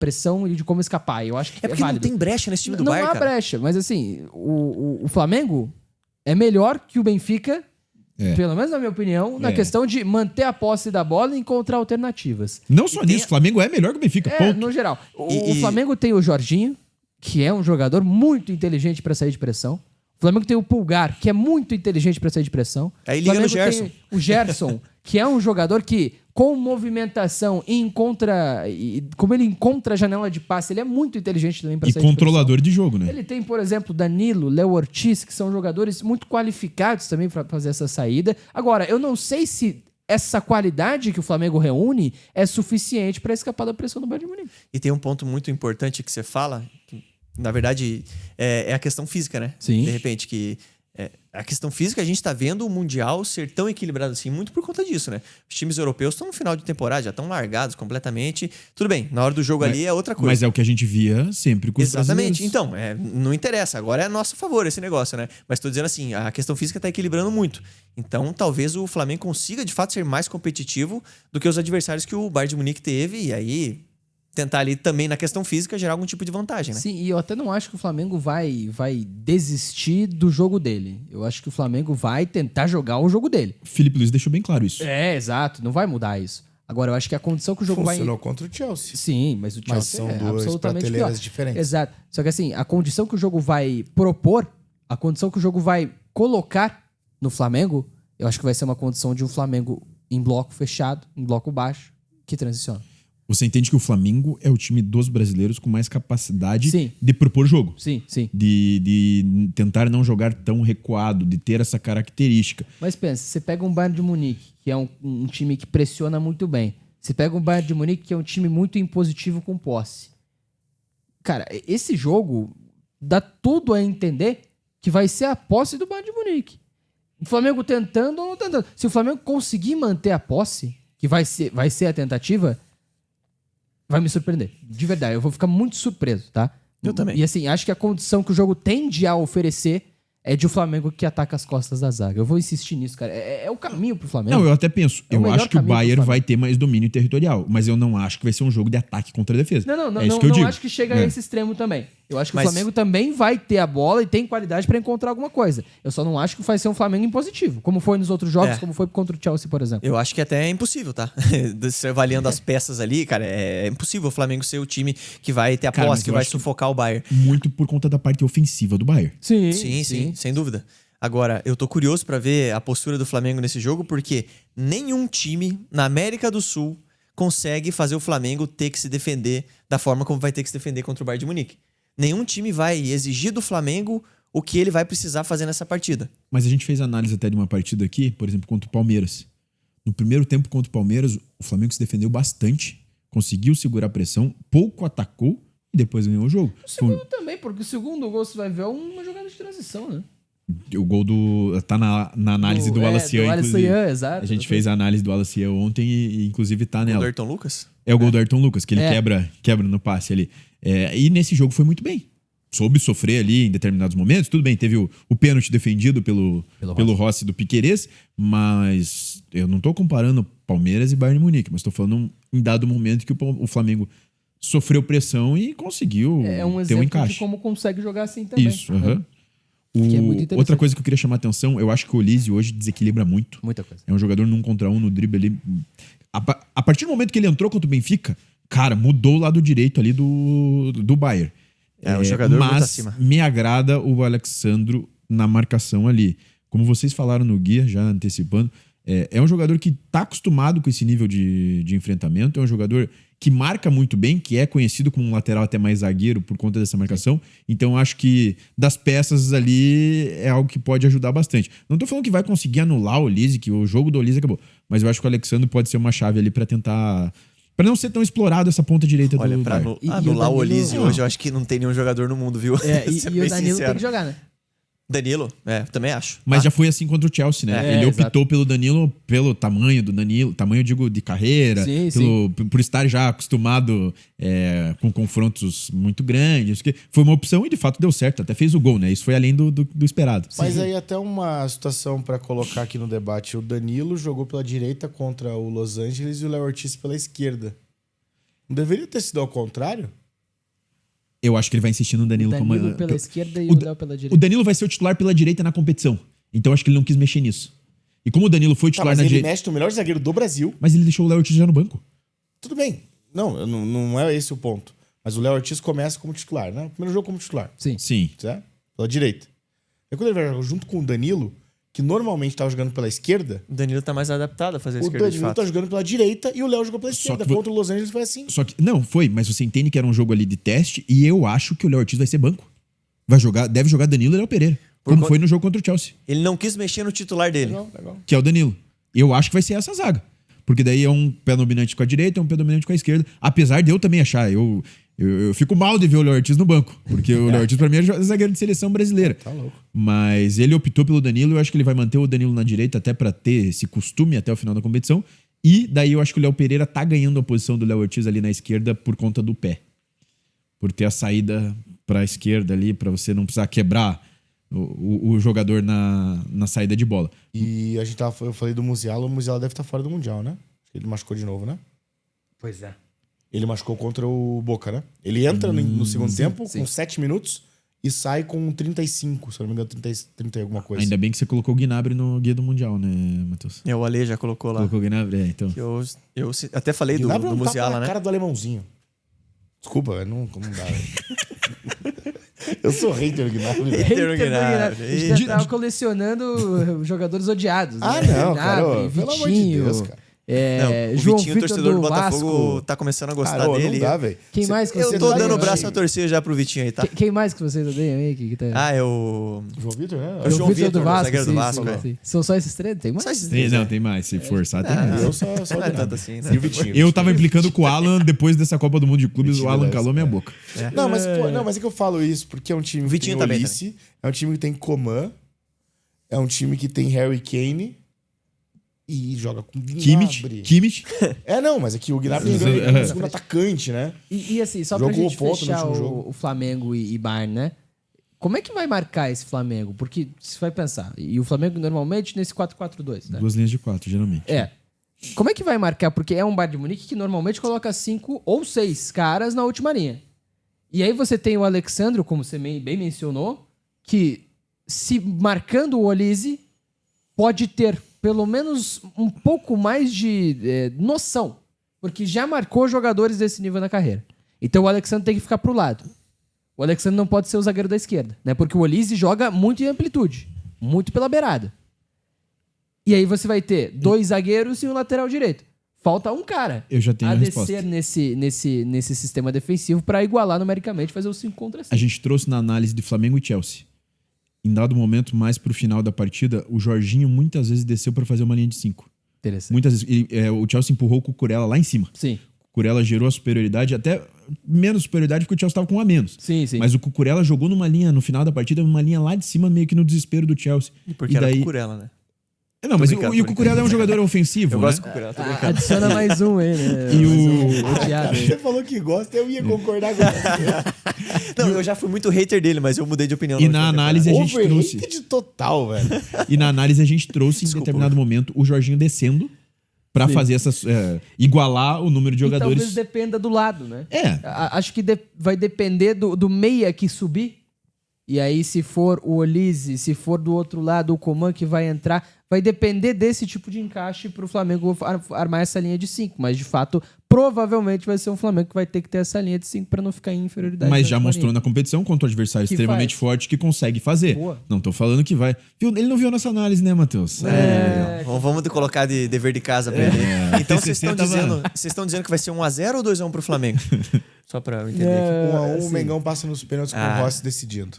pressão e de como escapar. Eu acho que É porque não válido. tem brecha nesse time do Não Bayern, há cara. brecha, mas assim, o Flamengo é melhor que o Benfica, pelo menos na minha opinião, na questão de manter a posse da bola e encontrar alternativas. Não só nisso, o Flamengo é melhor que o Benfica, ponto. No geral. O Flamengo tem o Jorginho, que é um jogador muito inteligente para sair de pressão. O Flamengo tem o Pulgar, que é muito inteligente para sair de pressão. Aí liga no Gerson. Tem o Gerson, que é um jogador que, com movimentação como ele encontra a janela de passe, ele é muito inteligente também para E sair de pressão. controlador de jogo, né? Ele tem, por exemplo, Danilo, Léo Ortiz, que são jogadores muito qualificados também para fazer essa saída. Agora, eu não sei se essa qualidade que o Flamengo reúne é suficiente para escapar da pressão do Bayern de Munique. E tem um ponto muito importante que você fala, que, na verdade, é a questão física, né? Sim. De repente, que a questão física, a gente tá vendo o Mundial ser tão equilibrado assim, muito por conta disso, né? Os times europeus estão no final de temporada, já estão largados completamente. Tudo bem, na hora do jogo ali é outra coisa. Mas é o que a gente via sempre com os Exatamente. brasileiros. Então, não interessa. Agora é a nosso favor esse negócio, né? Mas tô dizendo assim, a questão física tá equilibrando muito. Então, talvez o Flamengo consiga, de fato, ser mais competitivo do que os adversários que o Bayern de Munique teve. E aí, tentar ali também, na questão física, gerar algum tipo de vantagem, né? Sim, e eu até não acho que o Flamengo vai desistir do jogo dele. Eu acho que o Flamengo vai tentar jogar o jogo dele. Felipe Luiz deixou bem claro isso. Exato. Não vai mudar isso. Agora, eu acho que a condição que o jogo Funcionou contra o Chelsea. Sim, mas o Chelsea são é duas absolutamente prateleiras pior. diferentes. Exato. Só que assim, a condição que o jogo vai propor, a condição que o jogo vai colocar no Flamengo, eu acho que vai ser uma condição de um Flamengo em bloco fechado, em bloco baixo, que transiciona. Você entende que o Flamengo é o time dos brasileiros com mais capacidade Sim. de propor jogo. Sim. De tentar não jogar tão recuado, de ter essa característica. Mas pensa, você pega um Bayern de Munique, que é um time que pressiona muito bem. Você pega um Bayern de Munique, que é um time muito impositivo com posse. Cara, esse jogo dá tudo a entender que vai ser a posse do Bayern de Munique. O Flamengo tentando ou não tentando. Se o Flamengo conseguir manter a posse, que vai ser a tentativa, vai me surpreender. De verdade, eu vou ficar muito surpreso, tá? Eu também. E assim, acho que a condição que o jogo tende a oferecer é de um Flamengo que ataca as costas da zaga. Eu vou insistir nisso, cara. É o caminho pro Flamengo. Não, eu até penso. É o Eu melhor acho que o caminho pro Bayern Flamengo. vai ter mais domínio territorial. Mas eu não acho que vai ser um jogo de ataque contra a defesa. Não, é isso que eu digo. acho que chega a esse extremo também. Eu acho que Mas- o Flamengo também vai ter a bola e tem qualidade pra encontrar alguma coisa. Eu só não acho que vai ser um Flamengo impositivo, como foi nos outros jogos, como foi contra o Chelsea, por exemplo. Eu acho que até é impossível, tá? Você avaliando as peças ali, cara, é impossível o Flamengo ser o time que vai ter a Cara, posse, mas que eu vai acho que- sufocar o Bayern. Muito por conta da parte ofensiva do Bayern. Sim, sem dúvida. Agora, eu tô curioso pra ver a postura do Flamengo nesse jogo, porque nenhum time na América do Sul consegue fazer o Flamengo ter que se defender da forma como vai ter que se defender contra o Bayern de Munique. Nenhum time vai exigir do Flamengo o que ele vai precisar fazer nessa partida. Mas a gente fez análise até de uma partida aqui, por exemplo, contra o Palmeiras. No primeiro tempo contra o Palmeiras, o Flamengo se defendeu bastante, conseguiu segurar a pressão, pouco atacou e depois ganhou o jogo. O segundo também, porque o segundo gol você vai ver é uma jogada de transição, né? O gol do... tá na análise do Alacian, inclusive. Exato. A gente fez a análise do Alacian ontem e inclusive tá O nela. do Ayrton Lucas? É o gol do Ayrton Lucas, que ele É. quebra no passe ali. E nesse jogo foi muito bem. Soube sofrer ali em determinados momentos. Tudo bem, teve o pênalti defendido pelo Rossi do Piquerez, mas eu não tô comparando Palmeiras e Bayern de Munique, mas tô falando em dado momento que o Flamengo sofreu pressão e conseguiu É um ter um exemplo encaixe. de como consegue jogar assim também. Isso, aham. Que é muito interessante. Outra coisa que eu queria chamar a atenção, eu acho que o Olise hoje desequilibra muito. Muita coisa. É um jogador num contra um, no drible ali. A partir do momento que ele entrou contra o Benfica, cara, mudou o lado direito ali do Bayern. É um jogador muito mas acima. me agrada o Alexandro na marcação ali. Como vocês falaram no guia, já antecipando, é um jogador que tá acostumado com esse nível de enfrentamento, é um jogador que marca muito bem, que é conhecido como um lateral até mais zagueiro por conta dessa marcação. Então, eu acho que das peças ali é algo que pode ajudar bastante. Não tô falando que vai conseguir anular o Olise, que o jogo do Olise acabou. Mas eu acho que o Alexandre pode ser uma chave ali pra tentar... Pra não ser tão explorado essa ponta direita Olha, do pra Bayern. anular o Danilo- Olise hoje, eu acho que não tem nenhum jogador no mundo, viu? E Ser o bem Danilo sincero. tem que jogar, né? Danilo, também acho. Mas já foi assim contra o Chelsea, né? Ele exato. optou pelo Danilo, pelo tamanho do Danilo, tamanho, digo, de carreira, Sim, por estar já acostumado com confrontos muito grandes. Foi uma opção e de fato deu certo, até fez o gol, né? Isso foi além do esperado. Mas aí até uma situação pra colocar aqui no debate. O Danilo jogou pela direita contra o Los Angeles e o Léo Ortiz pela esquerda. Não deveria ter sido ao contrário? Eu acho que ele vai insistir no Danilo, Danilo pela esquerda e o o Léo pela direita. O Danilo vai ser o titular pela direita na competição. Então eu acho que ele não quis mexer nisso. E como o Danilo foi Tá, titular mas na ele direita. mexe no melhor zagueiro do Brasil. Mas ele deixou o Léo Ortiz já no banco. Tudo bem. Não é esse o ponto. Mas o Léo Ortiz começa como titular, né? Primeiro jogo como titular, Sim. Sim. certo? Pela direita. E quando ele vai jogar junto com o Danilo, que normalmente tava jogando pela esquerda, O Danilo tá mais adaptado a fazer a o esquerda de Danilo fato. tá jogando pela direita e o Léo jogou pela Só esquerda. que Contra o Los Angeles foi assim. Só que. Não, foi, mas você entende que era um jogo ali de teste e eu acho que o Léo Ortiz vai ser banco. Deve jogar Danilo e Léo Pereira. Como foi no jogo contra o Chelsea, Ele não quis mexer no titular dele. Legal. que é o Danilo. Eu acho que vai ser essa zaga. Porque daí é um pé dominante com a direita e um pé dominante com a esquerda. Apesar de eu também achar. Eu fico mal de ver o Léo Ortiz no banco. Porque o Léo Ortiz, pra mim, é zagueiro de seleção brasileira. Tá louco. Mas ele optou pelo Danilo. Eu acho que ele vai manter o Danilo na direita até pra ter esse costume até o final da competição. E daí eu acho que o Léo Pereira tá ganhando a posição do Léo Ortiz ali na esquerda por conta do pé. Por ter a saída pra esquerda ali, pra você não precisar quebrar o jogador na saída de bola. E eu falei do Musiala, o Musiala deve estar fora do Mundial, né? Ele machucou de novo, né? Pois é. Ele machucou contra o Boca, né? Ele entra no segundo tempo sim. com 7 minutos e sai com 35, se eu não me engano, 30 e alguma coisa. Ainda bem que você colocou o Gnabry no guia do Mundial, né, Matheus? O Ale já colocou lá. Colocou o Gnabry, então. Eu até falei do Gnabry é um tapa Musiala, na né? cara do alemãozinho. Desculpa, velho, não dá, velho. Eu sou hater do Gnabry, velho. Hater do Hater do Gnabry. Gnabry. A gente tava colecionando jogadores odiados. Ah, né? não, cara, Gnabry, pelo amor de Vitinho, Deus, cara. Não, o João Vitinho, Vitor torcedor do Vasco. Botafogo, tá começando a gostar Cara, dele. não dá, velho. Quem mais que Eu vocês tô odeiam dando o aí? braço a torcer já pro Vitinho aí, tá? Quem mais que vocês odeiam aí? Que tá... Ah, é o... João Vitor, né? É o João Vitor, do Vasco, zagueiro do sim, Vasco, sim, é. sim. São só esses três? Tem mais? Só esses três, Não, tem mais. Se forçar, tem mais. Eu só Não o é tanto Gnabry. assim, né? E o Vitinho. Eu tava implicando com o Alan depois dessa Copa do Mundo de Clubes, Vitinho o Alan merece, calou minha boca. Não, mas é que eu falo isso porque é um time O que Vitinho tem tá bem Olise, é um time que tem Coman, é um time que tem Harry Kane e joga com Gnabry. Kimmich. Não, mas é que o Gnabry é um segundo atacante, né? E assim, só Jogou pra gente ponto no fechar último jogo. o Flamengo e Bayern, né? Como é que vai marcar esse Flamengo? Porque você vai pensar, e o Flamengo normalmente nesse 4-4-2, né? 2 linhas de 4, geralmente. Como é que vai marcar? Porque é um Bayern de Munique que normalmente coloca 5 ou 6 caras na última linha. E aí você tem o Alexandro, como você bem mencionou, que se marcando o Olise, pode ter pelo menos um pouco mais de noção. Porque já marcou jogadores desse nível na carreira. Então o Alexandre tem que ficar pro lado. O Alexandre não pode ser o zagueiro da esquerda, né? Porque o Olise joga muito em amplitude, muito pela beirada. E aí você vai ter 2 zagueiros e um lateral direito. Falta um cara Eu já tenho a resposta. descer nesse sistema defensivo para igualar numericamente, fazer o 5 contra 5. A gente trouxe na análise de Flamengo e Chelsea. Em dado momento, mais pro final da partida, o Jorginho muitas vezes desceu pra fazer uma linha de 5. Interessante. Muitas vezes. O Chelsea empurrou o Cucurella lá em cima. Sim. O Cucurella gerou a superioridade, até menos superioridade porque o Chelsea tava com um a menos. Sim, sim. Mas o Cucurella jogou numa linha, no final da partida, numa linha lá de cima, meio que no desespero do Chelsea. Porque era Cucurella, né? Não, mas brincando, e o tô Cucurella é um jogador ofensivo, Eu né? gosto do Cucurella, tô brincando. Adiciona mais um aí, né? E odiado aí. Você falou que gosta, eu ia concordar com você. Não, eu já fui muito hater dele, mas eu mudei de opinião. E na análise a gente trouxe. Overrated total, velho. E na análise a gente trouxe em Desculpa. determinado momento o Jorginho descendo pra fazer essas. Igualar o número de E jogadores. talvez dependa do lado, né? É. Acho que vai depender do meia que subir. E aí, se for o Olise, se for do outro lado o Coman que vai entrar, vai depender desse tipo de encaixe pro Flamengo armar essa linha de 5. Mas, de fato, provavelmente vai ser um Flamengo que vai ter que ter essa linha de 5 para não ficar em inferioridade. Mas na já última mostrou linha. na competição contra o adversário Que extremamente faz. forte que consegue fazer. Boa. Não tô falando que vai. Ele não viu nossa análise, né, Matheus? Vamos colocar de dever de casa pra ele. Então vocês TCC estão dizendo que vai ser 1-0 ou 2-1 pro Flamengo? Só pra eu entender aqui. 1 a 1, o sim. Mengão passa nos pênaltis com o Rossi decidindo.